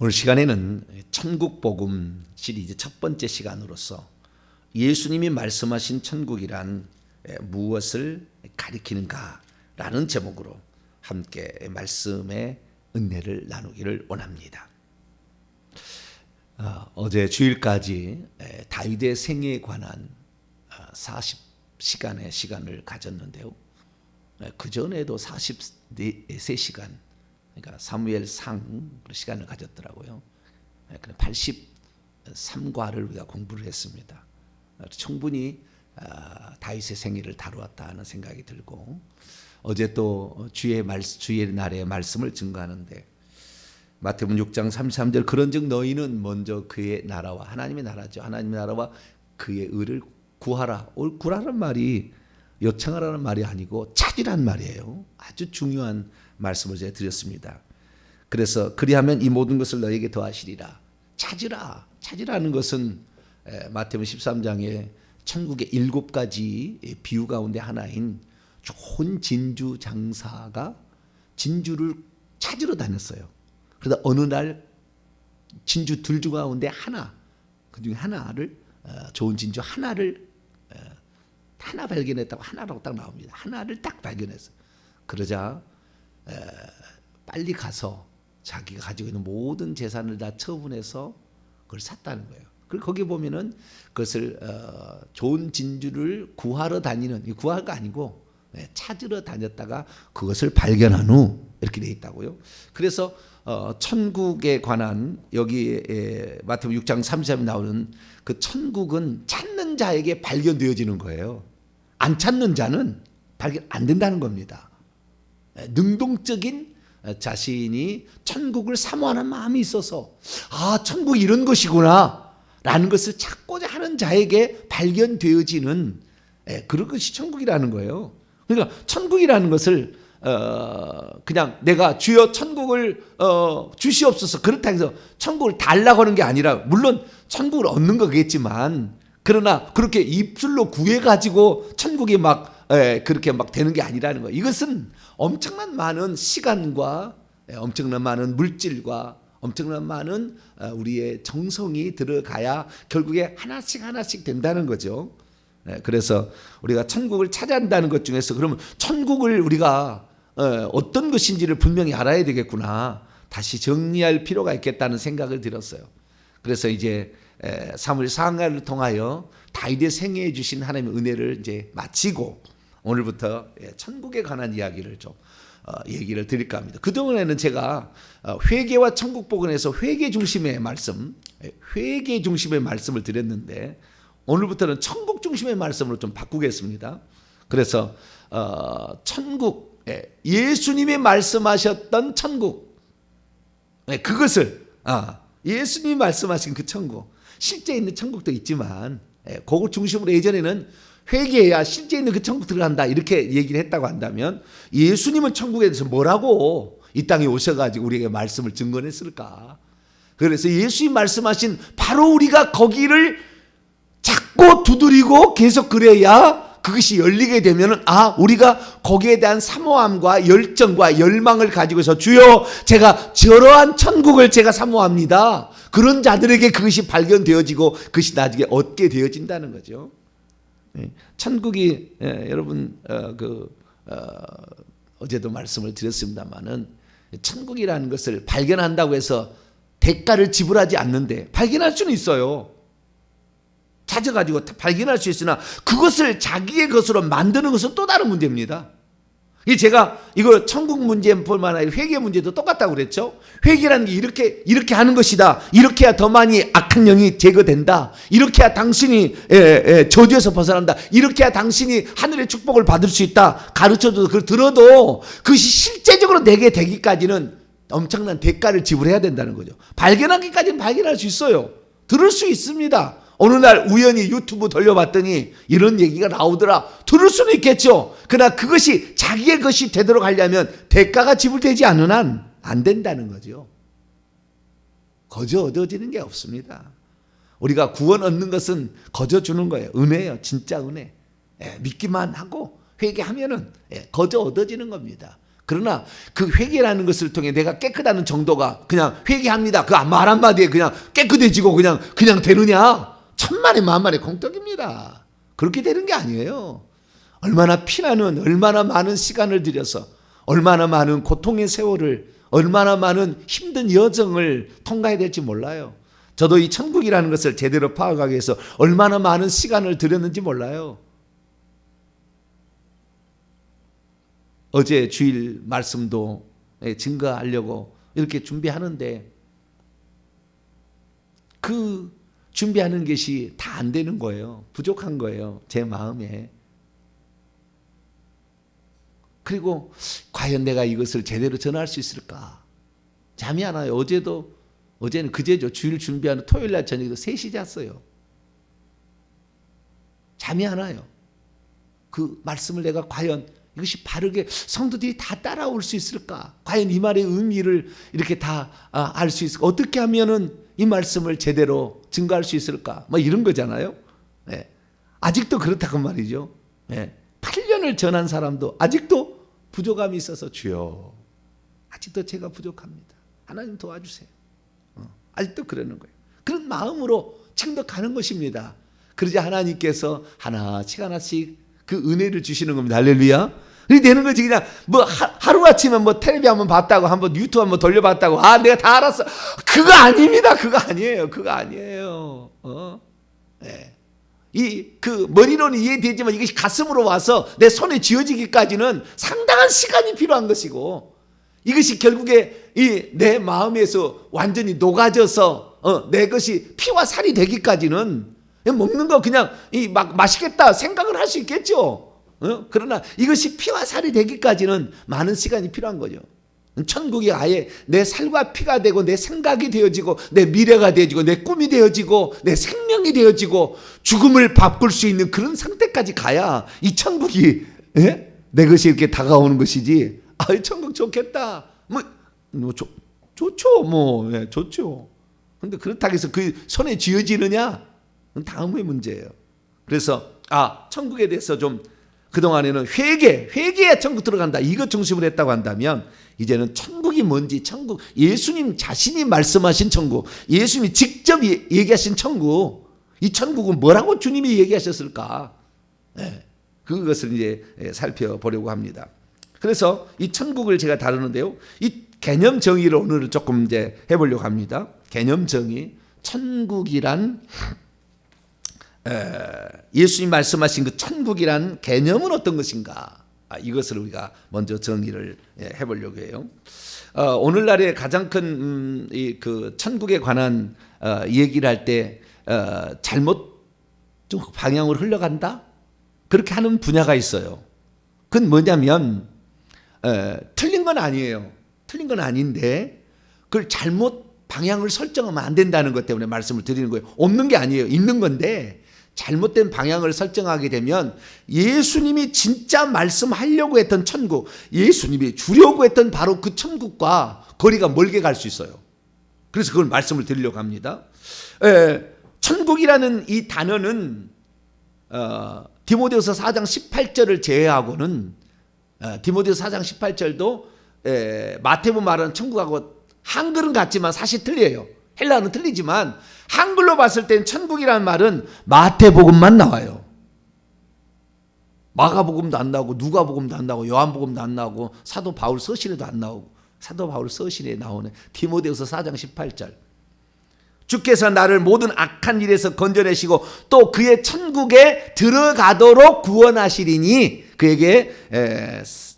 오늘 시간에는 천국 복음 시리즈 첫 번째 시간으로서 예수님이 말씀하신 천국이란 무엇을 가리키는가라는 제목으로 함께 말씀의 은혜를 나누기를 원합니다. 어제 주일까지 다윗의 생애에 관한 40시간의 시간을 가졌는데요. 그 전에도 43시간, 그러니까 사무엘상 시간을 가졌더라고요. 83과를 우리가 공부를 했습니다. 충분히 다윗의 생애를 다루었다 하는 생각이 들고, 어제 또 주의 날에 말씀을 증거하는데 마태복음 6장 33절 그런즉 너희는 먼저 그의 나라와, 하나님의 나라죠, 하나님의 나라와 그의 의를 구하라. 구하라는 말이 요청하라는 말이 아니고 찾으란 말이에요. 아주 중요한 말씀을 제가 드렸습니다. 그래서 그리하면 이 모든 것을 너에게 더하시리라. 찾으라는 것은 마태복음 13장에 천국의 7가지 비유 가운데 하나인 좋은 진주 장사가 진주를 찾으러 다녔어요. 그러다 어느 날 진주 둘 중 가운데 하나, 그 중에 하나를, 좋은 진주 하나를 하나 발견했다고, 하나라고 딱 나옵니다. 하나를 딱 발견했어요. 그러자 빨리 가서 자기가 가지고 있는 모든 재산을 다 처분해서 그걸 샀다는 거예요. 그리고 거기 보면은 그것을 좋은 진주를 구하러 다니는, 구하가 아니고 찾으러 다녔다가 그것을 발견한 후 이렇게 돼 있다고요. 그래서 천국에 관한 여기 마태복음 6장 33절에 나오는 그 천국은 찾는 자에게 발견되어지는 거예요. 안 찾는 자는 발견 안 된다는 겁니다. 능동적인 자신이 천국을 사모하는 마음이 있어서 천국이 이런 것이구나 라는 것을 찾고자 하는 자에게 발견되어지는 그런 것이 천국이라는 거예요. 그러니까 천국이라는 것을 그냥 내가 주여 천국을 주시옵소서 그렇다 해서 천국을 달라고 하는 게 아니라, 물론 천국을 얻는 거겠지만, 그러나 그렇게 입술로 구해가지고 천국이 그렇게 되는 게 아니라는 거예요. 이것은 엄청난 많은 시간과 엄청난 많은 물질과 엄청난 많은 우리의 정성이 들어가야 결국에 하나씩 된다는 거죠. 그래서 우리가 천국을 찾아야 한다는 것 중에서, 그러면 천국을 우리가 어떤 것인지를 분명히 알아야 되겠구나, 다시 정리할 필요가 있겠다는 생각을 들었어요. 그래서 이제 사무엘 상하를 통하여 다윗의 생애에 주신 하나님의 은혜를 이제 마치고 오늘부터 천국에 관한 이야기를 좀 얘기를 드릴까 합니다. 그동안에는 제가 회개와 천국 복음에서 회개 중심의 말씀을 드렸는데, 오늘부터는 천국 중심의 말씀으로 좀 바꾸겠습니다. 그래서 천국, 예수님이 말씀하셨던 천국, 그것을 예수님이 말씀하신 그 천국, 실제 있는 천국도 있지만 그거 중심으로 예전에는 회개해야 실제 있는 그 천국 들어간다 이렇게 얘기를 했다고 한다면, 예수님은 천국에 대해서 뭐라고 이 땅에 오셔가지고 우리에게 말씀을 증거했을까? 그래서 예수님 말씀하신 바로 우리가 거기를 찾고 두드리고 계속 그래야 그것이 열리게 되면은 우리가 거기에 대한 사모함과 열정과 열망을 가지고서 주여 제가 저러한 천국을 제가 사모합니다. 그런 자들에게 그것이 발견되어지고 그것이 나중에 얻게 되어진다는 거죠. 천국이 여러분 어제도 말씀을 드렸습니다마는, 천국이라는 것을 발견한다고 해서 대가를 지불하지 않는데, 발견할 수는 있어요. 찾아가지고 발견할 수 있으나 그것을 자기의 것으로 만드는 것은 또 다른 문제입니다. 제가 이거 천국 문제뿐만 아니라 회개 문제도 똑같다고 그랬죠. 회개라는 게 이렇게 하는 것이다. 이렇게 해야 더 많이 악한 영이 제거된다. 이렇게 해야 당신이 저주에서 벗어난다. 이렇게 해야 당신이 하늘의 축복을 받을 수 있다. 가르쳐줘도 그걸 들어도 그것이 실제적으로 내게 되기까지는 엄청난 대가를 지불해야 된다는 거죠. 발견하기까지는 발견할 수 있어요. 들을 수 있습니다. 어느 날 우연히 유튜브 돌려봤더니 이런 얘기가 나오더라. 들을 수는 있겠죠. 그러나 그것이 자기의 것이 되도록 하려면 대가가 지불되지 않는 한 안 된다는 거죠. 거저 얻어지는 게 없습니다. 우리가 구원 얻는 것은 거저 주는 거예요. 은혜예요. 진짜 은혜. 믿기만 하고 회개하면은 거저 얻어지는 겁니다. 그러나 그 회개라는 것을 통해 내가 깨끗하는 정도가 그냥 회개합니다. 그 말 한마디에 그냥 깨끗해지고 그냥 되느냐? 천만에 만만의 공덕입니다. 그렇게 되는 게 아니에요. 얼마나 피나는, 얼마나 많은 시간을 들여서, 얼마나 많은 고통의 세월을, 얼마나 많은 힘든 여정을 통과해야 될지 몰라요. 저도 이 천국이라는 것을 제대로 파악하기 위해서 얼마나 많은 시간을 들였는지 몰라요. 어제 주일 말씀도 증거하려고 이렇게 준비하는데 그 준비하는 것이 다 안 되는 거예요. 부족한 거예요. 제 마음에. 그리고 과연 내가 이것을 제대로 전할 수 있을까? 잠이 안 와요. 어제는 그제죠. 주일 준비하는 토요일 날 저녁에 3시 잤어요. 잠이 안 와요. 그 말씀을 내가 과연 이것이 바르게 성도들이 다 따라올 수 있을까? 과연 이 말의 의미를 이렇게 다 알 수 있을까? 어떻게 하면은 이 말씀을 제대로 증거할 수 있을까? 뭐 이런 거잖아요. 네. 아직도 그렇다고 말이죠. 네. 8년을 전한 사람도 아직도 부족함이 있어서 주여, 아직도 제가 부족합니다. 하나님 도와주세요. 아직도 그러는 거예요. 그런 마음으로 지금도 가는 것입니다. 그러자 하나님께서 하나씩 그 은혜를 주시는 겁니다. 할렐루야. 그렇게 되는 거지. 그냥 뭐 하루아침에 뭐 텔레비 한번 봤다고, 한번 유튜브 한번 돌려봤다고, 내가 다 알았어. 그거 아닙니다. 그거 아니에요. 그거 아니에요. 네. 그 머리로는 이해되지만 이것이 가슴으로 와서 내 손에 쥐어지기까지는 상당한 시간이 필요한 것이고, 이것이 결국에 내 마음에서 완전히 녹아져서 내 것이 피와 살이 되기까지는 먹는 거 그냥 막 맛있겠다 생각을 할 수 있겠죠. 그러나 이것이 피와 살이 되기까지는 많은 시간이 필요한 거죠. 천국이 아예 내 살과 피가 되고 내 생각이 되어지고 내 미래가 되어지고 내 꿈이 되어지고 내 생명이 되어지고 죽음을 바꿀 수 있는 그런 상태까지 가야 이 천국이 내 것이 이렇게 다가오는 것이지. 천국 좋겠다. 좋죠. 좋죠. 근데 그렇다고 해서 그 손에 쥐어지느냐? 그건 다음의 문제예요. 그래서 천국에 대해서 좀 그동안에는 회개에 천국 들어간다, 이것 중심으로 했다고 한다면, 이제는 천국이 뭔지, 천국, 예수님 자신이 말씀하신 천국, 예수님이 직접 얘기하신 천국, 이 천국은 뭐라고 주님이 얘기하셨을까? 그것을 이제 살펴보려고 합니다. 그래서 이 천국을 제가 다루는데요, 이 개념 정의를 오늘은 조금 이제 해보려고 합니다. 개념 정의, 천국이란 예수님 말씀하신 그 천국이란 개념은 어떤 것인가? 이것을 우리가 먼저 정의를 해보려고 해요. 오늘날에 가장 큰 그 천국에 관한 얘기를 할 때 잘못 좀 방향으로 흘러간다? 그렇게 하는 분야가 있어요. 그건 뭐냐면 틀린 건 아니에요. 틀린 건 아닌데 그걸 잘못 방향을 설정하면 안 된다는 것 때문에 말씀을 드리는 거예요. 없는 게 아니에요. 있는 건데 잘못된 방향을 설정하게 되면 예수님이 진짜 말씀하려고 했던 천국, 예수님이 주려고 했던 바로 그 천국과 거리가 멀게 갈 수 있어요. 그래서 그걸 말씀을 드리려고 합니다. 천국이라는 이 단어는 디모데후서 4장 18절을 제외하고는, 디모데후서 4장 18절도 마태복음 말하는 천국하고 한글은 같지만 사실 틀려요. 헬라어는 틀리지만 한글로 봤을 땐 천국이라는 말은 마태복음만 나와요. 마가복음도 안 나오고 누가복음도 안 나오고 요한복음도 안 나오고 사도 바울 서신에도 안 나오고, 사도 바울 서신에 나오는 디모데후서 4장 18절, 주께서 나를 모든 악한 일에서 건져내시고 또 그의 천국에 들어가도록 구원하시리니 그에게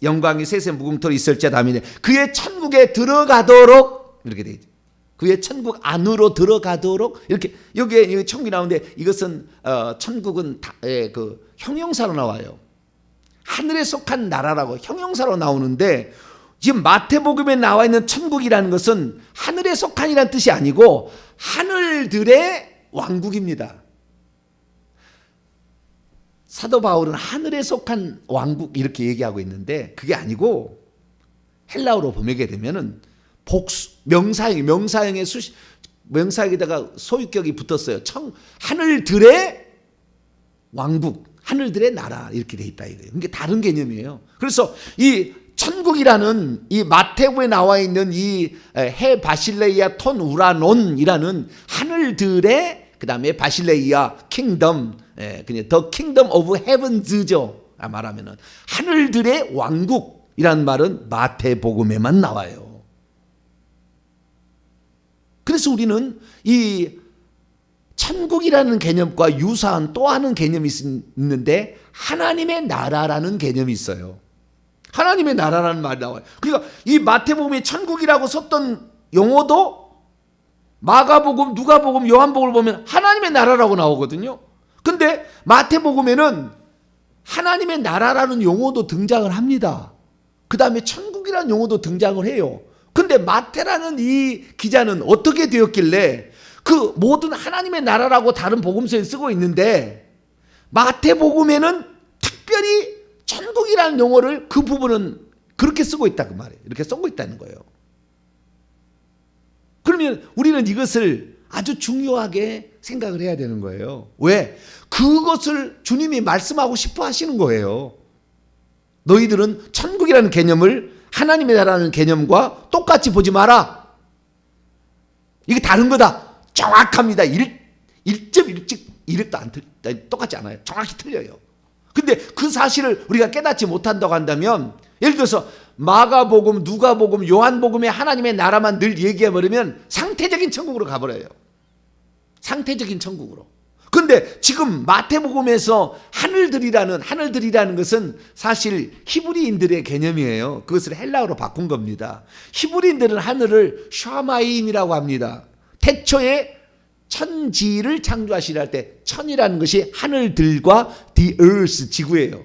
영광이 세세 무궁토로 있을지어다. 아멘. 그의 천국에 들어가도록, 이렇게 되어 있죠. 그의 천국 안으로 들어가도록, 이렇게 여기에 천국이 나오는데 이것은 천국은 그 형용사로 나와요. 하늘에 속한 나라라고 형용사로 나오는데, 지금 마태복음에 나와 있는 천국이라는 것은 하늘에 속한이라는 뜻이 아니고 하늘들의 왕국입니다. 사도 바울은 하늘에 속한 왕국 이렇게 얘기하고 있는데 그게 아니고, 헬라어로 보게 되면은 복수, 명사형의 명사형에다가 소유격이 붙었어요. 하늘들의 왕국, 하늘들의 나라, 이렇게 돼 있다 이거예요. 그게 다른 개념이에요. 그래서 이 천국이라는 이 마태복음에 나와 있는 이 해 바실레이아 톤 우라논이라는 하늘들의 그다음에 바실레이아 킹덤, 그냥 더 킹덤 오브 헤븐즈죠. 말하면은 하늘들의 왕국이라는 말은 마태복음에만 나와요. 그래서 우리는 이 천국이라는 개념과 유사한 또 하는 개념이 있는데 하나님의 나라라는 개념이 있어요. 하나님의 나라라는 말이 나와요. 그러니까 이 마태복음에 천국이라고 썼던 용어도 마가복음, 누가복음, 요한복음을 보면 하나님의 나라라고 나오거든요. 근데 마태복음에는 하나님의 나라라는 용어도 등장을 합니다. 그 다음에 천국이라는 용어도 등장을 해요. 근데 마태라는 이 기자는 어떻게 되었길래 그 모든 하나님의 나라라고 다른 복음서에 쓰고 있는데 마태복음에는 특별히 천국이라는 용어를 그 부분은 그렇게 쓰고 있다 그 말이에요. 이렇게 쓰고 있다는 거예요. 그러면 우리는 이것을 아주 중요하게 생각을 해야 되는 거예요. 왜? 그것을 주님이 말씀하고 싶어 하시는 거예요. 너희들은 천국이라는 개념을 하나님의 나라는 개념과 똑같이 보지 마라. 이게 다른 거다. 정확합니다. 1.1도 안 똑같지 않아요. 정확히 틀려요. 근데 그 사실을 우리가 깨닫지 못한다고 한다면 예를 들어서 마가복음, 누가복음, 요한복음의 하나님의 나라만 늘 얘기해버리면 상태적인 천국으로 가버려요. 상태적인 천국으로. 근데 지금 마태복음에서 하늘들이라는 것은 사실 히브리인들의 개념이에요. 그것을 헬라어로 바꾼 겁니다. 히브리인들은 하늘을 샤마임이라고 합니다. 태초에 천지를 창조하시려 할 때 천이라는 것이 하늘들과 the earth, 지구예요.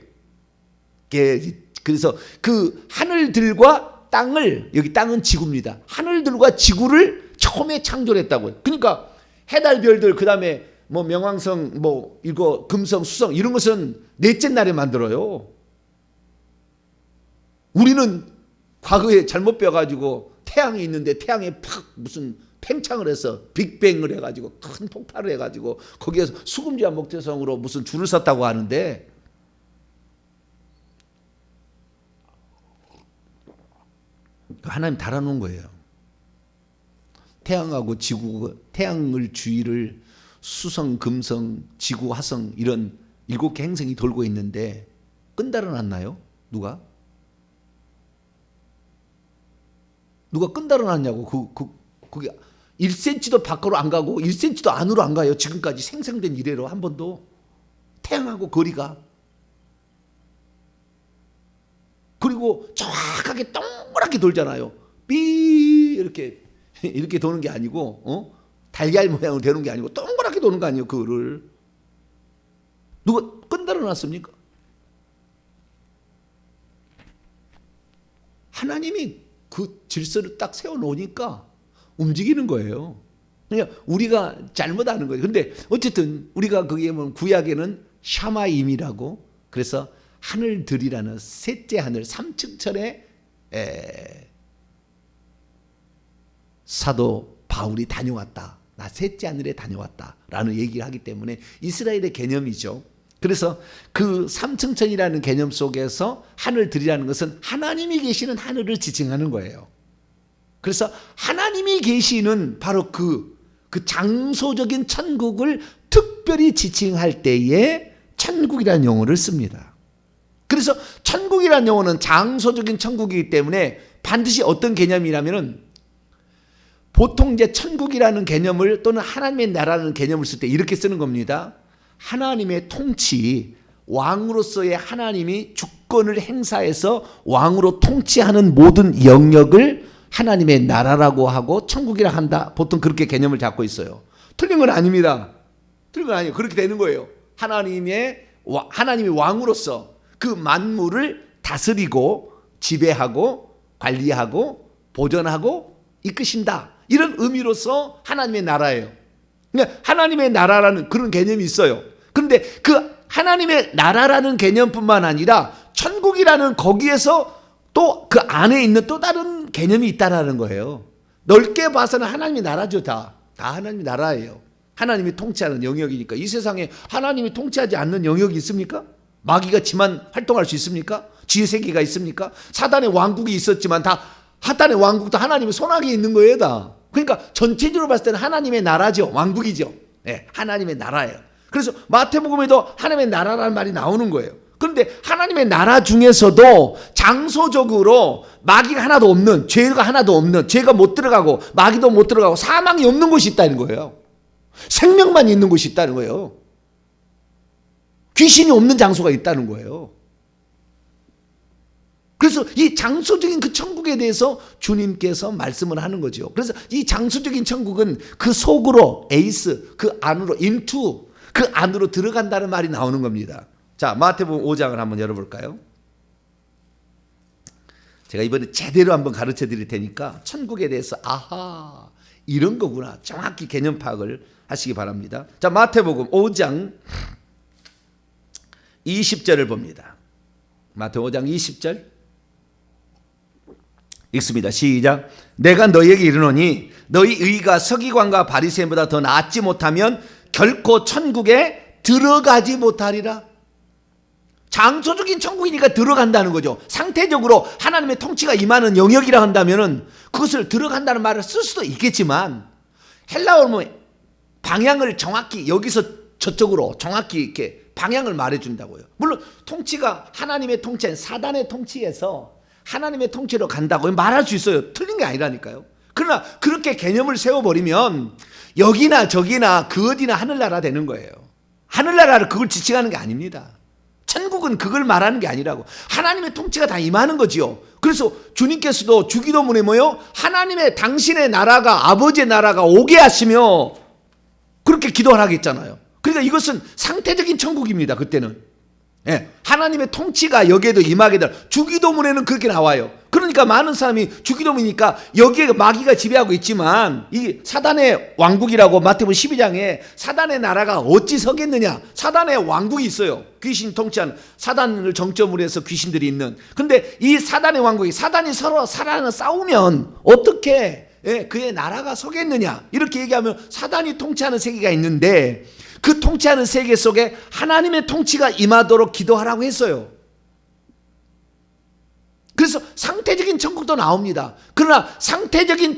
그래서 그 하늘들과 땅을, 여기 땅은 지구입니다. 하늘들과 지구를 처음에 창조했다고요. 그러니까 해달 별들, 그 다음에 뭐 명왕성, 뭐 이거 금성, 수성 이런 것은 넷째 날에 만들어요. 우리는 과거에 잘못 배워가지고 태양이 있는데 태양에 팍 무슨 팽창을 해서 빅뱅을 해가지고 큰 폭발을 해가지고 거기에서 수금지와 목태성으로 무슨 줄을 섰다고 하는데 하나님 달아놓은 거예요. 태양하고 지구, 태양을 주위를 수성, 금성, 지구, 화성 이런 7개 행성이 돌고 있는데 끈달아 놨나요? 누가 끈달아 놨냐고. 그게 1cm도 밖으로 안 가고 1cm도 안으로 안 가요. 지금까지 생성된 이래로 한 번도. 태양하고 거리가. 그리고 정확하게 동그랗게 돌잖아요. 삐 이렇게 도는 게 아니고 달걀 모양으로 되는 게 아니고 동그랗게 도는 거 아니에요. 그거를. 누가 끈달아 놨습니까? 하나님이 그 질서를 딱 세워놓으니까 움직이는 거예요. 그러니까 우리가 잘못하는 거예요. 근데 어쨌든 우리가 거기에 보면 구약에는 샤마임이라고, 그래서 하늘들이라는 셋째 하늘 3층천에 사도 바울이 다녀왔다. 나 셋째 하늘에 다녀왔다 라는 얘기를 하기 때문에 이스라엘의 개념이죠. 그래서 그 3층천이라는 개념 속에서 하늘들이라는 것은 하나님이 계시는 하늘을 지칭하는 거예요. 그래서 하나님이 계시는 바로 그 장소적인 천국을 특별히 지칭할 때에 천국이라는 용어를 씁니다. 그래서 천국이라는 용어는 장소적인 천국이기 때문에 반드시 어떤 개념이냐면은 보통 이제 천국이라는 개념을 또는 하나님의 나라라는 개념을 쓸 때 이렇게 쓰는 겁니다. 하나님의 통치, 왕으로서의 하나님이 주권을 행사해서 왕으로 통치하는 모든 영역을 하나님의 나라라고 하고 천국이라 한다. 보통 그렇게 개념을 잡고 있어요. 틀린 건 아닙니다. 틀린 건 아니에요. 그렇게 되는 거예요. 하나님이 왕으로서 그 만물을 다스리고 지배하고 관리하고 보존하고 이끄신다. 이런 의미로서 하나님의 나라예요. 그러니까 하나님의 나라라는 그런 개념이 있어요. 그런데 그 하나님의 나라라는 개념뿐만 아니라 천국이라는 거기에서 또 그 안에 있는 또 다른 개념이 있다라는 거예요. 넓게 봐서는 하나님의 나라죠. 다 하나님의 나라예요. 하나님이 통치하는 영역이니까. 이 세상에 하나님이 통치하지 않는 영역이 있습니까? 마귀가 지만 활동할 수 있습니까? 지혜 세계가 있습니까? 사단의 왕국이 있었지만 다 사단의 왕국도 하나님의 손아래에 있는 거예요, 다. 그러니까 전체적으로 봤을 때는 하나님의 나라죠. 왕국이죠. 네, 하나님의 나라예요. 그래서 마태복음에도 하나님의 나라라는 말이 나오는 거예요. 그런데 하나님의 나라 중에서도 장소적으로 마귀가 하나도 없는, 죄가 하나도 없는, 죄가 못 들어가고 마귀도 못 들어가고 사망이 없는 곳이 있다는 거예요. 생명만 있는 곳이 있다는 거예요. 귀신이 없는 장소가 있다는 거예요. 그래서 이 장소적인 그 천국에 대해서 주님께서 말씀을 하는 거죠. 그래서 이 장소적인 천국은 그 속으로, 에이스, 그 안으로, 인투, 그 안으로 들어간다는 말이 나오는 겁니다. 자, 마태복음 5장을 한번 열어볼까요? 제가 이번에 제대로 한번 가르쳐 드릴 테니까 천국에 대해서 아하, 이런 거구나, 정확히 개념 파악을 하시기 바랍니다. 자, 마태복음 5장 20절을 봅니다. 마태복음 5장 20절 읽습니다. 시작. 내가 너희에게 이르노니 너희 의가 서기관과 바리새인보다 더 낫지 못하면 결코 천국에 들어가지 못하리라. 장소적인 천국이니까 들어간다는 거죠. 상태적으로 하나님의 통치가 임하는 영역이라 한다면은 그것을 들어간다는 말을 쓸 수도 있겠지만, 헬라어로 방향을 정확히 여기서 저쪽으로 정확히 이렇게 방향을 말해준다고요. 물론 통치가 하나님의 통치 아닌 사단의 통치에서 하나님의 통치로 간다고 말할 수 있어요. 틀린 게 아니라니까요. 그러나 그렇게 개념을 세워버리면 여기나 저기나 그 어디나 하늘나라 되는 거예요. 하늘나라를 그걸 지칭하는 게 아닙니다. 천국은 그걸 말하는 게 아니라고. 하나님의 통치가 다 임하는 거지요. 그래서 주님께서도 주기도문에 뭐요? 하나님의 당신의 나라가, 아버지의 나라가 오게 하시며 그렇게 기도하라고 했잖아요. 그러니까 이것은 상태적인 천국입니다. 그때는. 예, 하나님의 통치가 여기에도 임하게 될, 주기도문에는 그렇게 나와요. 그러니까 많은 사람이 주기도문이니까 여기에 마귀가 지배하고 있지만 이 사단의 왕국이라고 마태복음 12장에 사단의 나라가 어찌 서겠느냐. 사단의 왕국이 있어요. 귀신 통치하는, 사단을 정점으로 해서 귀신들이 있는. 근데 이 사단의 왕국이, 사단이 서로 싸우면 어떻게 그의 나라가 서겠느냐, 이렇게 얘기하면 사단이 통치하는 세계가 있는데 그 통치하는 세계 속에 하나님의 통치가 임하도록 기도하라고 했어요. 그래서 상태적인 천국도 나옵니다. 그러나 상태적인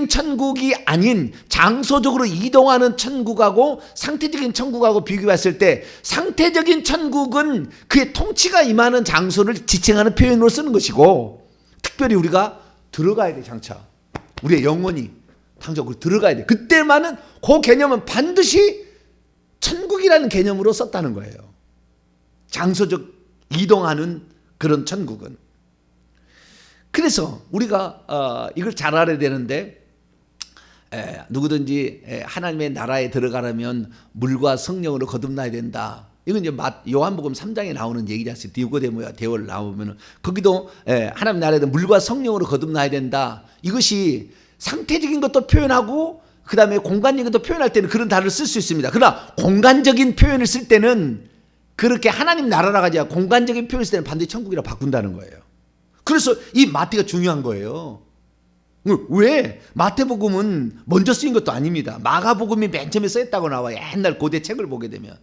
천국이 아닌 장소적으로 이동하는 천국하고 상태적인 천국하고 비교했을 때, 상태적인 천국은 그의 통치가 임하는 장소를 지칭하는 표현으로 쓰는 것이고, 특별히 우리가 들어가야 돼. 장차 우리의 영혼이 당적으로 들어가야 돼. 그때만은 그 개념은 반드시 천국이라는 개념으로 썼다는 거예요. 장소적 이동하는 그런 천국은. 그래서 우리가 이걸 잘 알아야 되는데, 누구든지 하나님의 나라에 들어가려면 물과 성령으로 거듭나야 된다. 이건 이제 요한복음 3장에 나오는 얘기지 않습니까? 디고데모야 대월 나오면은 거기도 하나님 나라에 물과 성령으로 거듭나야 된다. 이것이 상태적인 것도 표현하고 그 다음에 공간적인 것도 표현할 때는 그런 단어를 쓸 수 있습니다. 그러나 공간적인 표현을 쓸 때는 그렇게 하나님 나라라고 하지 않고 공간적인 표현을 쓸 때는 반드시 천국이라고 바꾼다는 거예요. 그래서 이 마태가 중요한 거예요. 왜? 마태복음은 먼저 쓰인 것도 아닙니다. 마가복음이 맨 처음에 써있다고 나와, 옛날 고대 책을 보게 되면.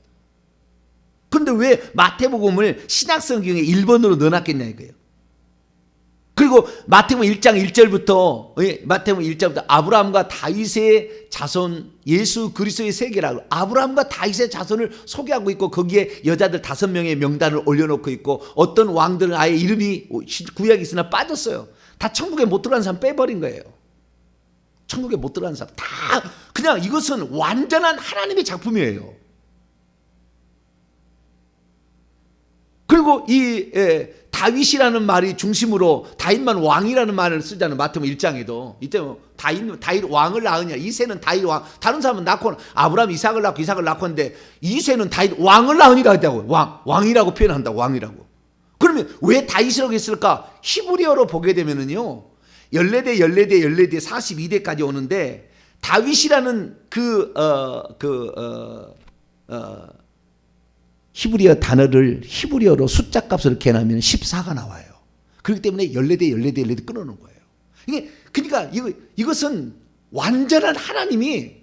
그런데 왜 마태복음을 신약성경에 1번으로 넣어놨겠냐 이거예요. 그리고 마태복음 1장 1절부터 마태복음 1장부터 아브라함과 다윗의 자손, 예수 그리스도의 세계라고 아브라함과 다윗의 자손을 소개하고 있고, 거기에 여자들 5명의 명단을 올려놓고 있고, 어떤 왕들은 아예 이름이 구약에 있으나 빠졌어요. 다 천국에 못 들어가는 사람 빼버린 거예요. 천국에 못 들어가는 사람 다 그냥, 이것은 완전한 하나님의 작품이에요. 그리고 이 다윗이라는 말이 중심으로 다윗만 왕이라는 말을 쓰잖아요. 마태복음 1장에도. 이때 다윗 왕을 낳으냐, 이세는 다윗 왕. 다른 사람은 낳고 아브라함 이삭을 낳고 했는데 이세는 다윗 왕을 낳으니라 했다고요. 왕이라고 표현한다고, 왕이라고. 그러면 왜 다윗이라고 했을까? 히브리어로 보게 되면은요, 14대 42대까지 오는데, 다윗이라는 히브리어 단어를 히브리어로 숫자 값을 이렇게 하면 14가 나와요. 그렇기 때문에 14대 끊어놓은 거예요. 그러니까 이것은 완전한 하나님이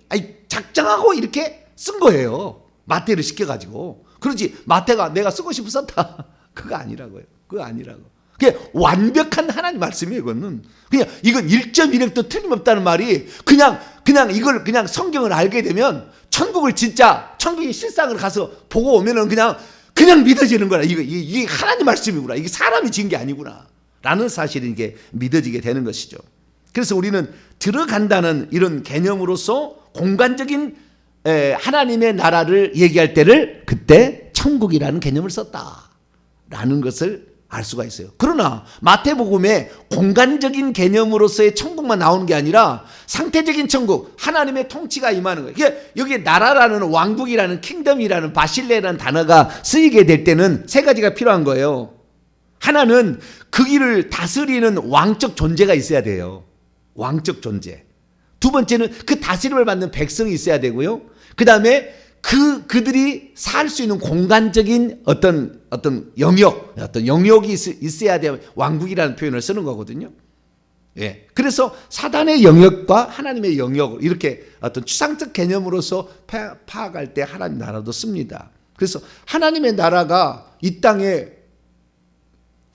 작정하고 이렇게 쓴 거예요. 마태를 시켜가지고. 그러지 마태가 내가 쓰고 싶어 썼다. 그거 아니라고요. 그거 아니라고. 그게 완벽한 하나님 말씀이에요. 그거는 그냥 이건 1.1획도 틀림없다는 말이 그냥 이걸 그냥 성경을 알게 되면 천국을 진짜 천국의 실상을 가서 보고 오면은 그냥 믿어지는 거라. 이게 하나님 말씀이구나. 이게 사람이 지은 게 아니구나. 라는 사실이 이게 믿어지게 되는 것이죠. 그래서 우리는 들어간다는 이런 개념으로서 공간적인 하나님의 나라를 얘기할 때를 그때 천국이라는 개념을 썼다라는 것을 알 수가 있어요. 그러나 마태복음에 공간적인 개념으로서의 천국만 나오는 게 아니라 상태적인 천국, 하나님의 통치가 임하는 거예요. 그러니까 여기에 나라라는 왕국이라는 킹덤이라는 바실레라는 단어가 쓰이게 될 때는 세 가지가 필요한 거예요. 하나는 그 길을 다스리는 왕적 존재가 있어야 돼요. 왕적 존재. 두 번째는 그 다스림을 받는 백성이 있어야 되고요. 그 다음에 그들이 살 수 있는 공간적인 어떤 영역이 있어야 돼요. 왕국이라는 표현을 쓰는 거거든요. 예. 그래서 사단의 영역과 하나님의 영역 이렇게 어떤 추상적 개념으로서 파악할 때 하나님 나라도 씁니다. 그래서 하나님의 나라가 이 땅에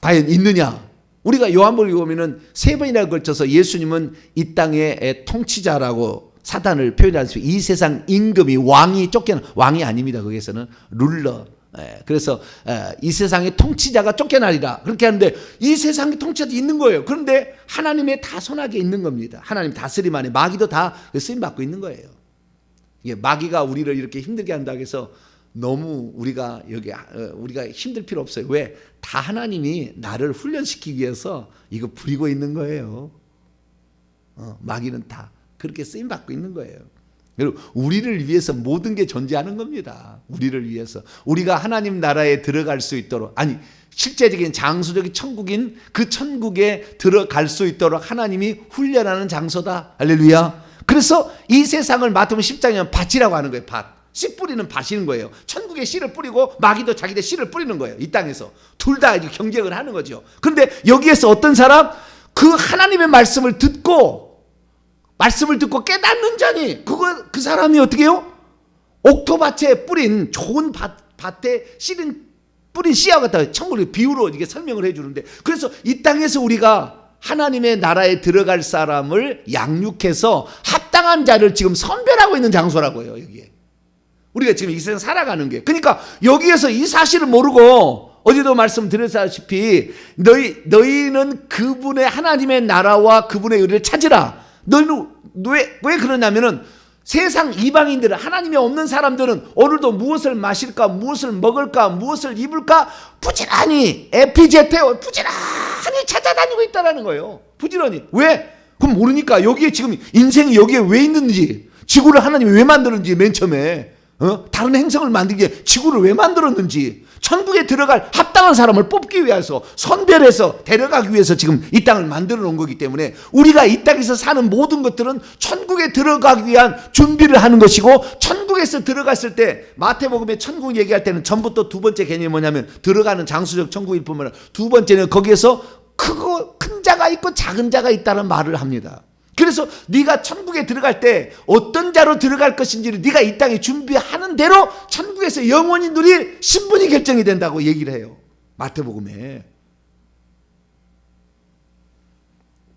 과연 있느냐? 우리가 요한복음에 보면은 3번이나 걸쳐서 예수님은 이 땅의 통치자라고 사단을 표현하지 않습니까? 이 세상 임금이 왕이 왕이 아닙니다. 거기에서는 룰러. 그래서 이 세상의 통치자가 쫓겨나리라 그렇게 하는데 이 세상의 통치자도 있는 거예요. 그런데 하나님의 다손하게 있는 겁니다. 하나님 다스림 안에 마귀도 다 쓰임 받고 있는 거예요. 이게 마귀가 우리를 이렇게 힘들게 한다고 해서 너무 우리가 힘들 필요 없어요. 왜? 다 하나님이 나를 훈련시키기 위해서 이거 부리고 있는 거예요. 마귀는 다 그렇게 쓰임 받고 있는 거예요. 여러분, 우리를 위해서 모든 게 존재하는 겁니다. 우리를 위해서. 우리가 하나님 나라에 들어갈 수 있도록, 아니 실제적인 장소적인 천국인 그 천국에 들어갈 수 있도록 하나님이 훈련하는 장소다. 할렐루야. 그래서 이 세상을 마태복음 10장이면 밭이라고 하는 거예요. 밭. 씨 뿌리는 밭인 거예요. 천국에 씨를 뿌리고 마귀도 자기들 씨를 뿌리는 거예요. 이 땅에서. 둘 다 경쟁을 하는 거죠. 그런데 여기에서 어떤 사람? 그 하나님의 말씀을 듣고 깨닫는 자니 그 사람이 어떻게 해요? 옥토밭에 뿌린 좋은 밭에 뿌린 씨와 같다. 천국의 비유로 이게 설명을 해주는데 그래서 이 땅에서 우리가 하나님의 나라에 들어갈 사람을 양육해서 합당한 자를 지금 선별하고 있는 장소라고요. 여기에 우리가 지금 이 세상 살아가는 게 그러니까 여기에서 이 사실을 모르고 어제도 말씀드렸다시피 너희는 그분의 하나님의 나라와 그분의 의를 찾으라. 너희는 왜 그러냐면은 세상 이방인들은 하나님이 없는 사람들은 오늘도 무엇을 마실까 무엇을 먹을까 무엇을 입을까 부지런히 에피제테오 부지런히 찾아다니고 있다는 거예요. 부지런히. 왜? 그럼 모르니까 여기에 지금 인생이 여기에 왜 있는지 지구를 하나님이 왜 만들었는지 맨 처음에 다른 행성을 만들기 위해 지구를 왜 만들었는지 천국에 들어갈 합당한 사람을 뽑기 위해서 선별해서 데려가기 위해서 지금 이 땅을 만들어 놓은 거기 때문에 우리가 이 땅에서 사는 모든 것들은 천국에 들어가기 위한 준비를 하는 것이고 천국에서 들어갔을 때 마태복음에 천국 얘기할 때는 전부터 두 번째 개념이 뭐냐면 들어가는 장수적 천국일 뿐만 아니라 두 번째는 거기에서 크고 큰 자가 있고 작은 자가 있다는 말을 합니다. 그래서 네가 천국에 들어갈 때 어떤 자로 들어갈 것인지를 네가 이 땅에 준비하는 대로 천국에서 영원히 누릴 신분이 결정이 된다고 얘기를 해요. 마태복음에.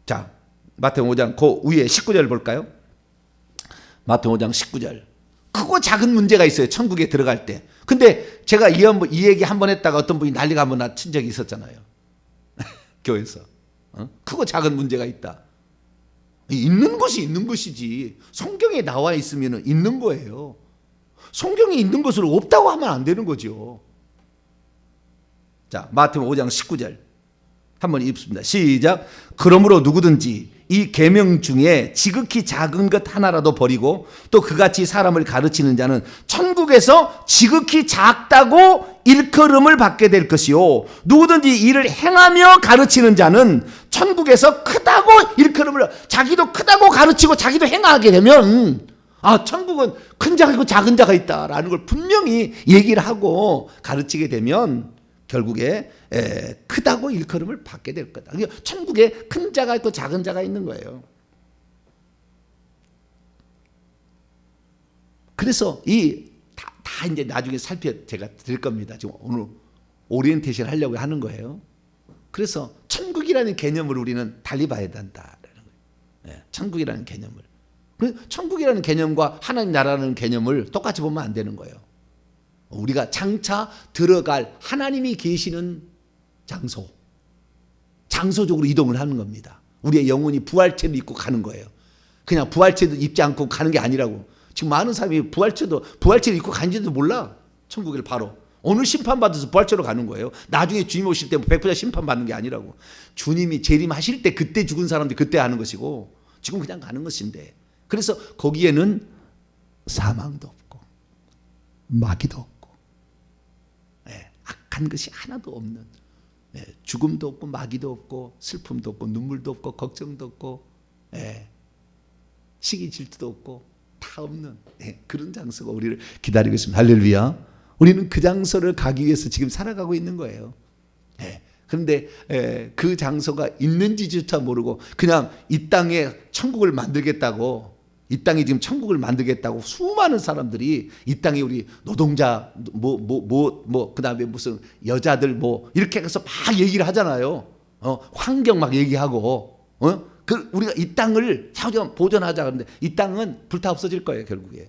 자, 마태복음 5장 그 위에 19절 볼까요? 마태복음 5장 19절. 크고 작은 문제가 있어요. 천국에 들어갈 때. 근데 제가 이 얘기 한 번 했다가 어떤 분이 난리가 한번 친 적이 있었잖아요. 교회에서. 크고 작은 문제가 있다. 있는 것이 있는 것이지 성경에 나와 있으면 있는 거예요. 성경에 있는 것을 없다고 하면 안 되는 거죠. 자, 마태복음 5장 19절 한번 읽습니다. 시작. 그러므로 누구든지 이 계명 중에 지극히 작은 것 하나라도 버리고 또 그같이 사람을 가르치는 자는 천국에서 지극히 작다고 일컬음을 받게 될 것이요 누구든지 이를 행하며 가르치는 자는 천국에서 크다고 일컬음을 자기도 크다고 가르치고 자기도 행하게 되면 천국은 큰 자가 있고 작은 자가 있다라는 걸 분명히 얘기를 하고 가르치게 되면 결국에 크다고 일컬음을 받게 될 거다. 그러니까 천국에 큰 자가 있고 작은 자가 있는 거예요. 그래서 다 이제 나중에 제가 드릴 겁니다. 지금 오늘 오리엔테이션 하려고 하는 거예요. 그래서 천국이라는 개념을 우리는 달리 봐야 된다라는 거예요. 예, 천국이라는 개념을. 천국이라는 개념과 하나님 나라라는 개념을 똑같이 보면 안 되는 거예요. 우리가 장차 들어갈 하나님이 계시는 장소적으로 이동을 하는 겁니다. 우리의 영혼이 부활체를 입고 가는 거예요. 그냥 부활체도 입지 않고 가는 게 아니라고. 지금 많은 사람이 부활체를 입고 간지도 몰라. 천국을 바로. 오늘 심판받아서 부활체로 가는 거예요. 나중에 주님 오실 때 100% 심판받는 게 아니라고. 주님이 재림하실 때 그때 죽은 사람들이 그때 하는 것이고 지금 그냥 가는 것인데, 그래서 거기에는 사망도 없고 마귀도 없고 악한 것이 하나도 없는, 죽음도 없고 마귀도 없고 슬픔도 없고 눈물도 없고 걱정도 없고 시기 질투도 없고 다 없는 그런 장소가 우리를 기다리고 있습니다. 할렐루야. 우리는 그 장소를 가기 위해서 지금 살아가고 있는 거예요. 그런데 그 장소가 있는지조차 모르고 그냥 이 땅에 천국을 만들겠다고, 이 땅에 지금 천국을 만들겠다고 수많은 사람들이 이 땅에 우리 노동자 그다음에 무슨 여자들 이렇게 해서 막 얘기를 하잖아요. 환경 막 얘기하고 우리가 이 땅을 보존하자 그러는데 이 땅은 불타 없어질 거예요, 결국에.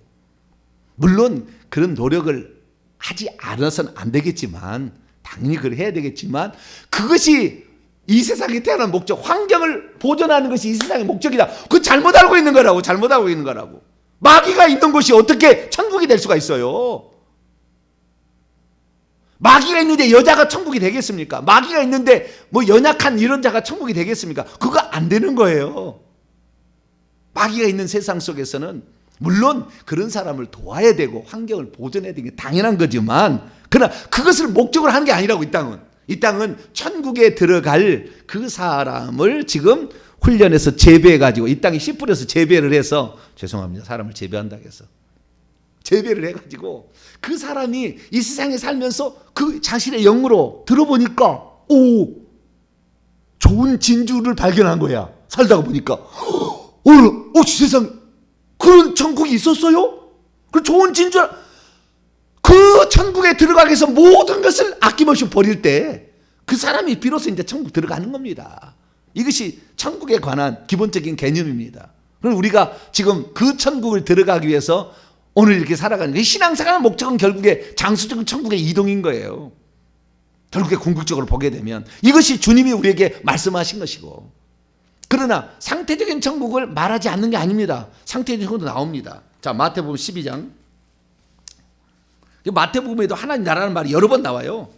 물론 그런 노력을 하지 않아서는 안 되겠지만, 당연히 그걸 해야 되겠지만, 그것이 이 세상에 태어난 목적, 환경을 보존하는 것이 이 세상의 목적이다. 그거 잘못 알고 있는 거라고. 잘못 알고 있는 거라고. 마귀가 있는 곳이 어떻게 천국이 될 수가 있어요? 마귀가 있는데 여자가 천국이 되겠습니까? 마귀가 있는데 연약한 이런 자가 천국이 되겠습니까? 그거 안 되는 거예요. 마귀가 있는 세상 속에서는 물론 그런 사람을 도와야 되고 환경을 보존해야 되는 게 당연한 거지만, 그러나 그것을 목적으로 하는 게 아니라고. 이 땅은 천국에 들어갈 그 사람을 지금 훈련해서 재배해가지고, 이 땅에 씨 뿌려서 재배를 해서, 죄송합니다, 사람을 재배한다고 해서 재배를 해가지고 그 사람이 이 세상에 살면서 그 자신의 영으로 들어보니까 좋은 진주를 발견한 거야. 살다가 보니까 세상 그런 천국이 있었어요? 그 좋은 진주, 그 천국에 들어가기 위해서 모든 것을 아낌없이 버릴 때 그 사람이 비로소 이제 천국 들어가는 겁니다. 이것이 천국에 관한 기본적인 개념입니다. 그럼 우리가 지금 그 천국을 들어가기 위해서 오늘 이렇게 살아가는 거예요. 신앙생활의 목적은 결국에 장수적인 천국의 이동인 거예요. 결국에 궁극적으로 보게 되면 이것이 주님이 우리에게 말씀하신 것이고, 그러나 상태적인 천국을 말하지 않는 게 아닙니다. 상태적인 천국도 나옵니다. 자, 마태복음 12장. 마태복음에도 하나님 나라는 말이 여러 번 나와요.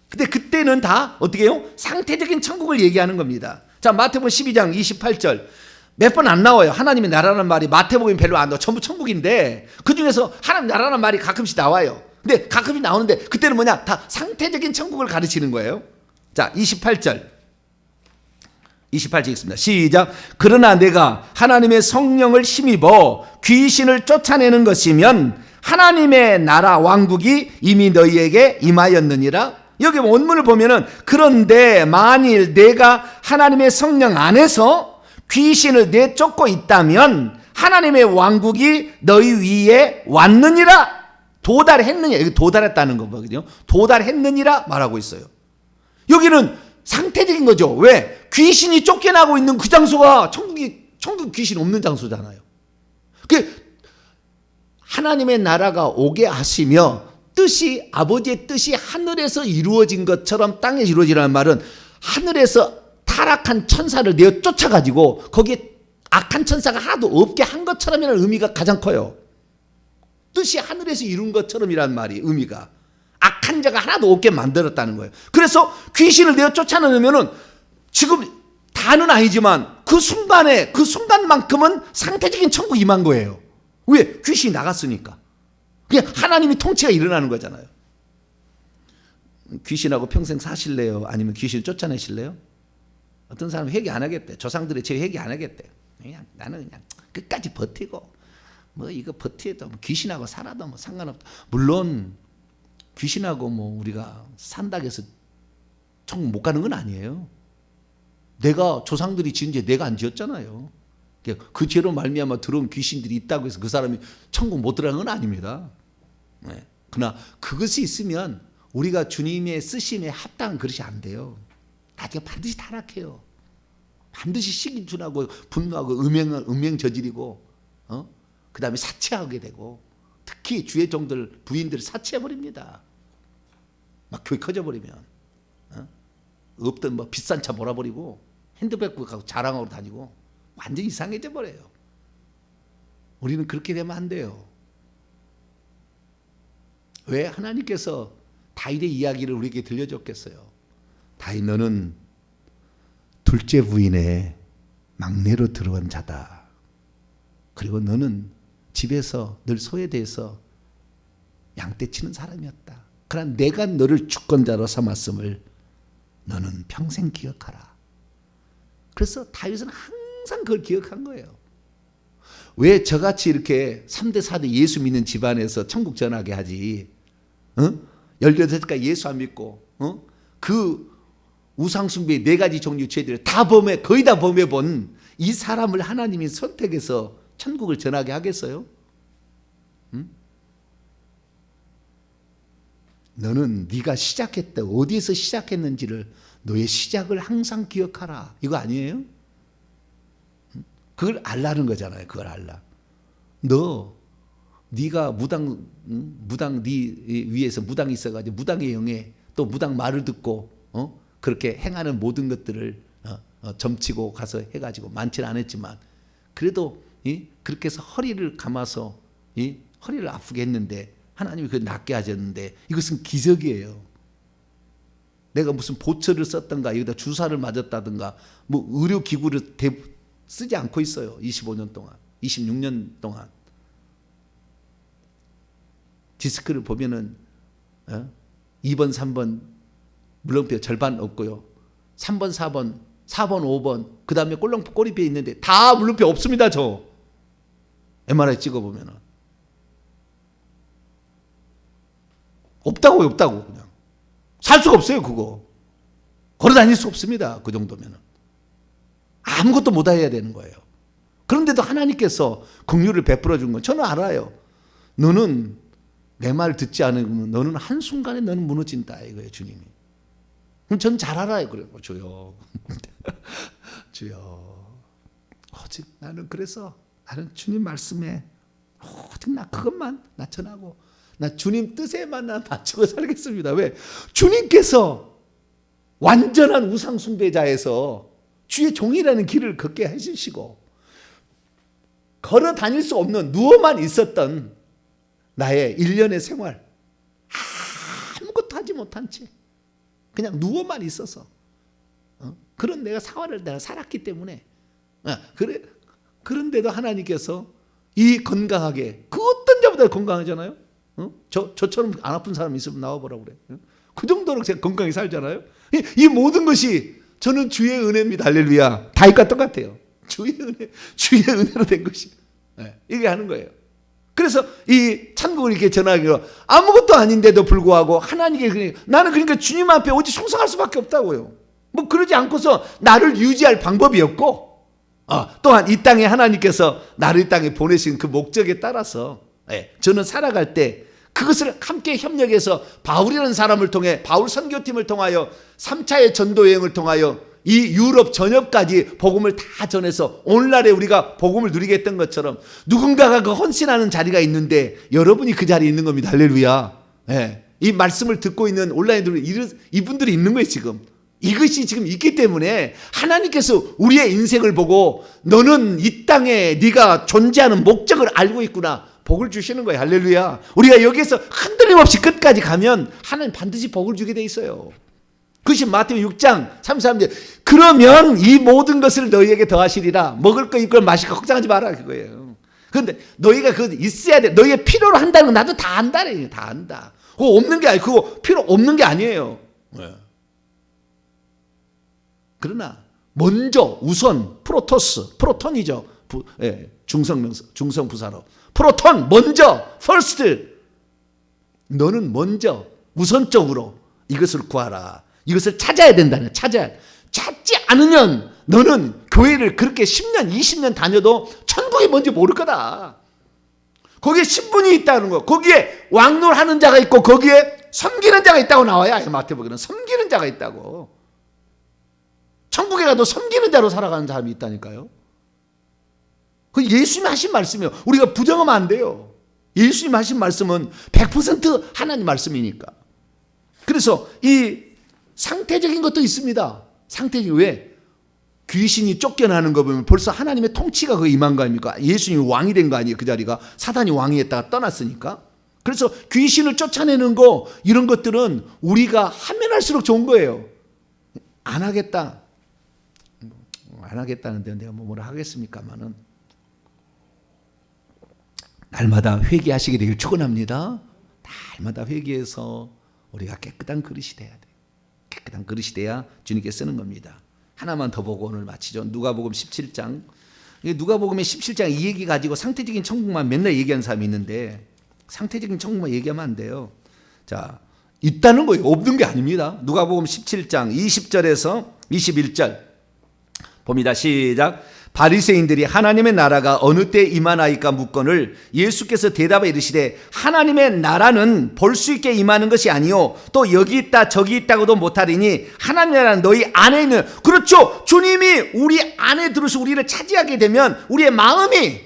근데 그때는 다 어떻게 해요? 상태적인 천국을 얘기하는 겁니다. 자, 마태복음 12장 28절. 몇 번 안 나와요. 하나님의 나라는 말이 마태복음이 별로 안 나와요. 전부 천국인데 그 중에서 하나님 나라는 말이 가끔씩 나와요. 근데 가끔씩 나오는데 그때는 뭐냐? 다 상태적인 천국을 가르치는 거예요. 자, 28절 읽습니다. 시작. 그러나 내가 하나님의 성령을 힘입어 귀신을 쫓아내는 것이면 하나님의 나라 왕국이 이미 너희에게 임하였느니라. 여기 원문을 보면은, 그런데 만일 내가 하나님의 성령 안에서 귀신을 내쫓고 있다면 하나님의 왕국이 너희 위에 왔느니라. 도달했느냐, 여기 도달했다는 거거든요. 도달했느니라 말하고 있어요. 여기는 상태적인 거죠. 왜? 귀신이 쫓겨나고 있는 그 장소가 천국 귀신 없는 장소잖아요. 하나님의 나라가 오게 하시며 뜻이, 아버지의 뜻이 하늘에서 이루어진 것처럼 땅에 이루어지라는 말은 하늘에서 타락한 천사를 내어 쫓아가지고 거기에 악한 천사가 하나도 없게 한 것처럼이라는 의미가 가장 커요. 뜻이 하늘에서 이룬 것처럼이라는 말이 의미가 악한 자가 하나도 없게 만들었다는 거예요. 그래서 귀신을 내어 쫓아내면은 지금 다는 아니지만 그 순간만큼은 상태적인 천국 임한 거예요. 왜? 귀신이 나갔으니까. 그냥 하나님이 통치가 일어나는 거잖아요. 귀신하고 평생 사실래요? 아니면 귀신을 쫓아내실래요? 어떤 사람은 회개 안 하겠대. 조상들의 죄 회개 안 하겠대. 나는 그냥 끝까지 버티고 이거 버티도 귀신하고 살아도 상관없다. 물론 귀신하고 우리가 산다고 해서 천국 못 가는 건 아니에요. 내가 조상들이 지은 죄 내가 안 지었잖아요. 그 죄로 말미암아 들어온 귀신들이 있다고 해서 그 사람이 천국 못 들어가는 건 아닙니다. 그러나 그것이 있으면 우리가 주님의 쓰심에 합당한 그릇이 안 돼요. 나중에 반드시 타락해요. 반드시 시기준하고 분노하고 음행 저지르고 그 다음에 사치하게 되고, 특히 주의 종들 부인들을 사치해버립니다. 막 교회 커져버리면 없던 뭐 비싼 차 몰아버리고 핸드백 갖고 자랑하고 다니고 완전 이상해져 버려요. 우리는 그렇게 되면 안 돼요. 왜 하나님께서 다윗의 이야기를 우리에게 들려줬겠어요? 다윗, 너는 둘째 부인의 막내로 들어온 자다. 그리고 너는 집에서 늘 소에 대해서 양떼치는 사람이었다. 그러나 내가 너를 주권자로 삼았음을 너는 평생 기억하라. 그래서 다윗은 항상 그걸 기억한 거예요. 왜 저같이 이렇게 3대 4대 예수 믿는 집안에서 천국 전하게 하지? 18살까지 예수 안 믿고 그 우상숭배의 4가지 종류 죄들을 다 거의 다 범해본 이 사람을 하나님이 선택해서 천국을 전하게 하겠어요? 너는 네가 시작했다, 어디에서 시작했는지를, 너의 시작을 항상 기억하라. 이거 아니에요? 그걸 알라는 거잖아요. 그걸 알라. 네가 무당 네 위에서 무당이 있어가지고 무당의 영에 또 무당 말을 듣고 그렇게 행하는 모든 것들을 점치고 가서 해가지고 많지는 않았지만 그래도 그렇게 해서 허리를 감아서 허리를 아프게 했는데 하나님이 그걸 낫게 하셨는데 이것은 기적이에요. 내가 무슨 보철을 썼던가 여기다 주사를 맞았다든가 뭐 의료기구를 쓰지 않고 있어요. 25년 동안 26년 동안 디스크를 보면은 2번 3번 물렁뼈 절반 없고요, 3번 4번 5번 그 다음에 꼬리뼈 있는데 다 물렁뼈 없습니다. 저 MRI 찍어보면은 없다고 그냥 살 수가 없어요. 그거 걸어 다닐 수 없습니다. 그 정도면은 아무것도 못 해야 되는 거예요. 그런데도 하나님께서 긍휼을 베풀어 준 건 저는 알아요. 너는 내 말 듣지 않으면 너는 한순간에 너는 무너진다 이거예요. 주님이. 그럼 전 잘 알아요. 그래요. 주여 주여 오직 나는 그래서 나는 주님 말씀에 오직 나 그것만 나 전하고 나 주님 뜻에만 나 맞추고 살겠습니다. 왜? 주님께서 완전한 우상 숭배자에서 주의 종이라는 길을 걷게 해주시고 걸어 다닐 수 없는 누워만 있었던 나의 1년의 생활 아무것도 하지 못한 채 그냥 누워만 있어서 그런 내가 생활을 내가 살았기 때문에 그런데도 하나님께서 이 건강하게 그 어떤 자보다 건강하잖아요. 저처럼 안 아픈 사람 있으면 나와보라고 그래. 그 정도로 제가 건강히 살잖아요. 이 모든 것이 저는 주의 은혜입니다. 할렐루야. 다윗과 똑같아요. 주의 은혜로 된 것이. 이게 하는 거예요. 그래서 이 천국을 이렇게 전하기로 아무것도 아닌데도 불구하고 하나님께 나는 그러니까 주님 앞에 오직 충성할 수밖에 없다고요. 뭐 그러지 않고서 나를 유지할 방법이 없고 또한 이 땅에 하나님께서 나를 이 땅에 보내신 그 목적에 따라서 저는 살아갈 때 그것을 함께 협력해서 바울이라는 사람을 통해 바울 선교팀을 통하여 3차의 전도 여행을 통하여 이 유럽 전역까지 복음을 다 전해서 오늘날에 우리가 복음을 누리게 했던 것처럼 누군가가 그 헌신하는 자리가 있는데 여러분이 그 자리에 있는 겁니다. 할렐루야. 이 말씀을 듣고 있는 온라인으로 이분들이 있는 거예요. 지금 이것이 지금 있기 때문에 하나님께서 우리의 인생을 보고 너는 이 땅에 네가 존재하는 목적을 알고 있구나 복을 주시는 거예요. 할렐루야. 우리가 여기에서 흔들림 없이 끝까지 가면 하나님 반드시 복을 주게 돼 있어요. 그것이 마태복음 6장 33절 그러면 이 모든 것을 너희에게 더하시리라. 먹을 거 입을 거 마실 거 걱정하지 마라 그거예요. 그런데 너희가 그거 있어야 돼. 너희의 필요로 한다는 건 나도 다 안다래. 다 안다. 그거 없는 게 아니고 그거 필요 없는 게 아니에요. 그러나 먼저 우선 프로톤이죠. 중성명사 중성부사로 프로톤 먼저 first 너는 먼저 우선적으로 이것을 구하라. 이것을 찾아야 된다는 찾지 않으면 너는 교회를 그렇게 10년 20년 다녀도 천국이 뭔지 모를 거다. 거기에 신분이 있다는 거. 거기에 왕노하는 자가 있고 거기에 섬기는 자가 있다고 나와요. 마태복음에는 섬기는 자가 있다고. 천국에 가도 섬기는 자로 살아가는 사람이 있다니까요. 그 예수님이 하신 말씀이에요. 우리가 부정하면 안 돼요. 예수님이 하신 말씀은 100% 하나님 말씀이니까. 그래서 이 상태적인 것도 있습니다. 상태적인, 왜? 귀신이 쫓겨나는 거 보면 벌써 하나님의 통치가 거기 임한 거 아닙니까? 예수님이 왕이 된 거 아니에요? 그 자리가 사단이 왕이 했다가 떠났으니까. 그래서 귀신을 쫓아내는 거, 이런 것들은 우리가 하면 할수록 좋은 거예요. 안 하겠다. 안 하겠다는데 내가 뭐라 하겠습니까만은, 날마다 회개하시게 되길 축원합니다. 날마다 회개해서 우리가 깨끗한 그릇이 돼야 돼. 깨끗한 그릇이 돼야 주님께 쓰는 겁니다. 하나만 더 보고 오늘 마치죠. 누가복음 17장. 누가복음의 17장 이 얘기 가지고 상태적인 천국만 맨날 얘기하는 사람이 있는데, 상태적인 천국만 얘기하면 안 돼요. 자, 있다는 거예요. 없는 게 아닙니다. 누가복음 17장 20절에서 21절 봅니다. 시작. 바리새인들이 하나님의 나라가 어느 때 임하나이까 묻거늘 예수께서 대답해 이르시되 하나님의 나라는 볼 수 있게 임하는 것이 아니요 또 여기 있다 저기 있다고도 못하리니 하나님의 나라는 너희 안에 있는. 그렇죠. 주님이 우리 안에 들어서 우리를 차지하게 되면 우리의 마음이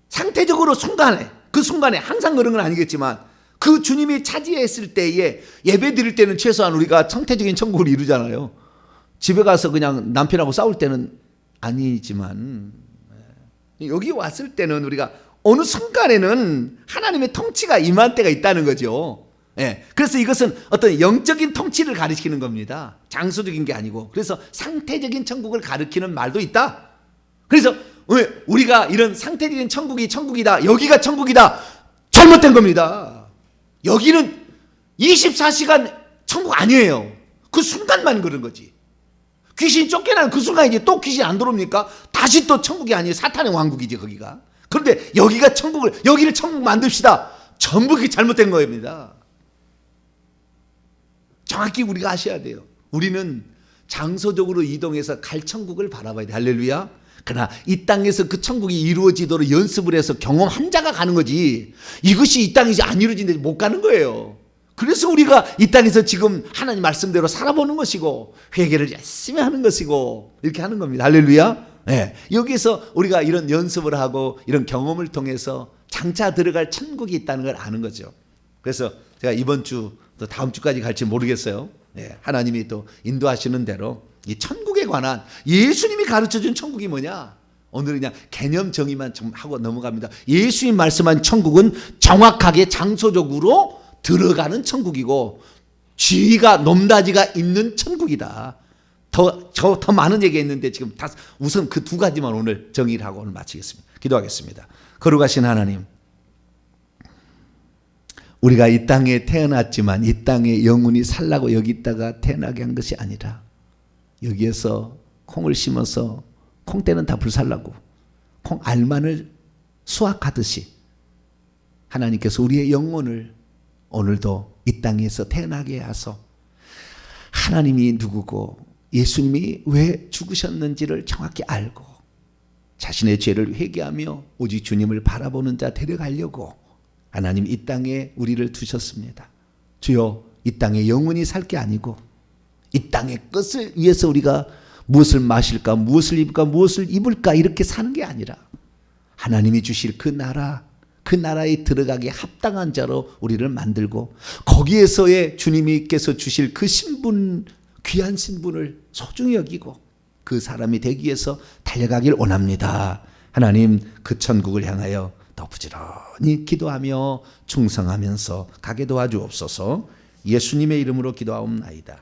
상태적으로 그 순간에 항상 그런 건 아니겠지만 그 주님이 차지했을 때에 예배 드릴 때는 최소한 우리가 상태적인 천국을 이루잖아요. 집에 가서 그냥 남편하고 싸울 때는 아니지만 여기 왔을 때는 우리가 어느 순간에는 하나님의 통치가 임한 때가 있다는 거죠. 그래서 이것은 어떤 영적인 통치를 가리키는 겁니다. 장소적인 게 아니고. 그래서 상태적인 천국을 가리키는 말도 있다. 그래서 우리가 이런 상태적인 천국이 천국이다, 여기가 천국이다, 잘못된 겁니다. 여기는 24시간 천국 아니에요. 그 순간만 그런 거지. 귀신이 쫓겨나는 그 순간에 이제 또 귀신이 안 들어옵니까? 다시 또 천국이 아니에요. 사탄의 왕국이지 거기가. 그런데 여기가 여기를 천국 만듭시다. 전부 그게 잘못된 겁니다. 정확히 우리가 아셔야 돼요. 우리는 장소적으로 이동해서 갈 천국을 바라봐야 돼. 할렐루야. 그러나 이 땅에서 그 천국이 이루어지도록 연습을 해서 경험한 자가 가는 거지, 이것이 이 땅에서 안 이루어진데 못 가는 거예요. 그래서 우리가 이 땅에서 지금 하나님 말씀대로 살아보는 것이고 회개를 열심히 하는 것이고 이렇게 하는 겁니다. 할렐루야. 여기서 우리가 이런 연습을 하고 이런 경험을 통해서 장차 들어갈 천국이 있다는 걸 아는 거죠. 그래서 제가 이번 주 또 다음 주까지 갈지 모르겠어요. 하나님이 또 인도하시는 대로 이 천국에 관한 예수님이 가르쳐준 천국이 뭐냐, 오늘 그냥 개념 정의만 좀 하고 넘어갑니다. 예수님 말씀한 천국은 정확하게 장소적으로 들어가는 천국이고 쥐가 놈다지가 있는 천국이다. 더 많은 얘기했는데 지금 우선 그 두 가지만 오늘 정의를 하고 오늘 마치겠습니다. 기도하겠습니다. 거룩하신 하나님, 우리가 이 땅에 태어났지만 이 땅에 영원히 살라고 여기 있다가 태어나게 한 것이 아니라 여기에서 콩을 심어서 콩때는 다 불살라고 콩 알만을 수확하듯이 하나님께서 우리의 영혼을 오늘도 이 땅에서 태어나게 하소 하나님이 누구고 예수님이 왜 죽으셨는지를 정확히 알고 자신의 죄를 회개하며 오직 주님을 바라보는 자 데려가려고 하나님 이 땅에 우리를 두셨습니다. 주여, 이 땅에 영원히 살 게 아니고 이 땅의 것을 위해서 우리가 무엇을 마실까, 무엇을 입을까, 무엇을 입을까 이렇게 사는 게 아니라 하나님이 주실 그 나라에 들어가기에 합당한 자로 우리를 만들고 거기에서의 주님께서 주실 그 신분, 귀한 신분을 소중히 여기고 그 사람이 되기 위해서 달려가길 원합니다. 하나님, 그 천국을 향하여 더 부지런히 기도하며 충성하면서 가게 도와주옵소서. 예수님의 이름으로 기도하옵나이다.